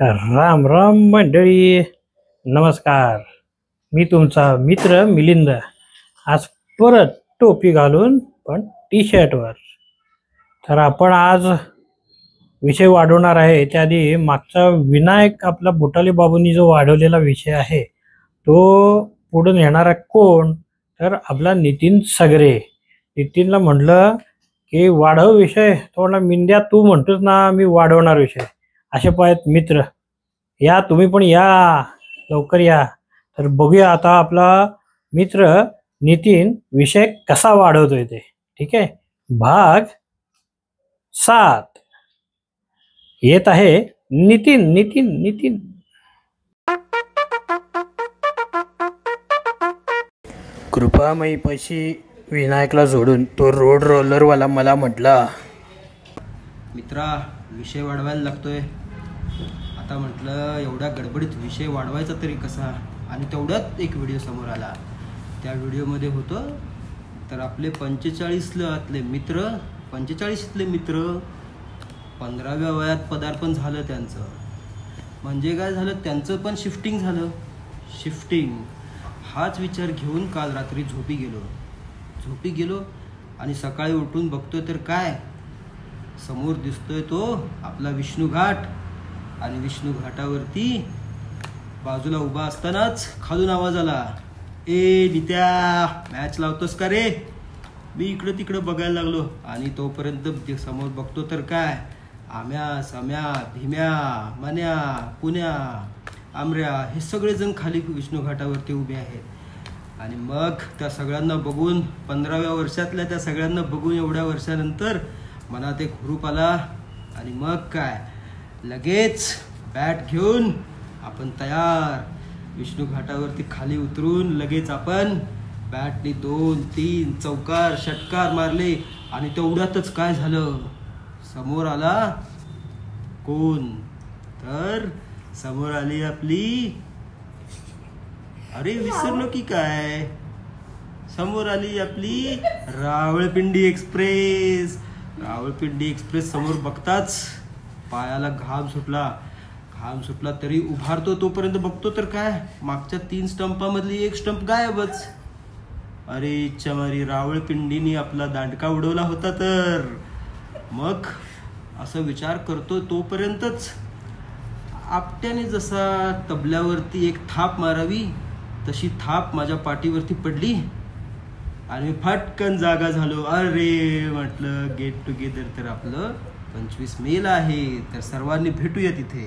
राम राम मंडळी, नमस्कार. मी तुमचा मित्र मिलिंद. आज परत टोपी घालून पण टी शर्टवर. तर आपण आज विषय वाढवणार आहे. त्याआधी मागचा विनायक आपला बुटाले बाबूंनी जो वाढवलेला विषय आहे तो पुढून येणारा कोण, तर आपला नितीन सगरे. नितीनला म्हटलं की वाढव विषय, तो म्हणला मिंद्या तू म्हणतोस ना मी वाढवणार विषय. असे पाहत मित्र, या तुम्ही पण या, लवकर या. तर बघूया आता आपला मित्र नितीन विषय कसा वाढवतोय ते. ठीक आहे, भाग 7 येत आहे. नितीन नितीन नितीन कृपामयी पैशी विनायकला जोडून तो रोड रोलरवाला मला म्हटला, मित्रा विषय वाढवायला लागतोय. आता म्हटलं एवढ्या गडबडीत विषय वाढवायचा तरी कसा, आणि तेवढ्यात एक व्हिडिओ समोर आला. त्या व्हिडिओमध्ये होतं तर आपले 45तले मित्र 45तले मित्र 15व्या वयात पदार्पण झालं त्यांचं. म्हणजे काय झालं, त्यांचं पण शिफ्टिंग झालं. हाच विचार घेऊन काल रात्री झोपी गेलो आणि सकाळी उठून बघतोय तर काय समोर दिसतोय तो आपला विष्णू घाट. आणि विष्णू घाटावरती बाजूला उभा असतानाच खालून आवाज आला, ए नित्या मॅच लावतोस का रे. मी इकडं तिकडं बघायला लागलो आणि तोपर्यंत समोर बघतो तर काय आम्या सम्या भीम्या मन्या पुण्या आमऱ्या हे सगळेजण खाली विष्णू घाटावरती उभे आहेत. आणि मग त्या सगळ्यांना बघून 15व्या वर्षातल्या त्या सगळ्यांना बघून एवढ्या वर्षानंतर मनात एक हुरूप आला. आणि मग काय लगेच बॅट घेऊन आपण तयार. विष्णू घाटावरती खाली उतरून लगेच आपण बॅटने 2-3 चौकार षटकार मारले. आणि तेवढ्यातच काय झालं, समोर आला कोण, तर समोर आली आपली, अरे विसरलो की काय, समोर आली आपली रावळपिंडी एक्सप्रेस. समोर बघताच पायाला घाम सुटला तरी उभारतो. तोपर्यंत बघतो तर काय मागच्या 3 स्टंपामधली एक स्टंप गायबच. अरे चमारी, रावळपिंडीने आपला दांडका उडवला होता. तर मग असं विचार करतो तोपर्यंतच आपट्याने जसा तबल्यावरती एक थाप मारावी तशी थाप माझ्या पाठीवरती पडली आणि मी फटकन जागा झालो. अरे म्हटलं गेट टुगेदर तर आपलं 25 मेला आहे, तर सर्वांनी भेटूया तिथे.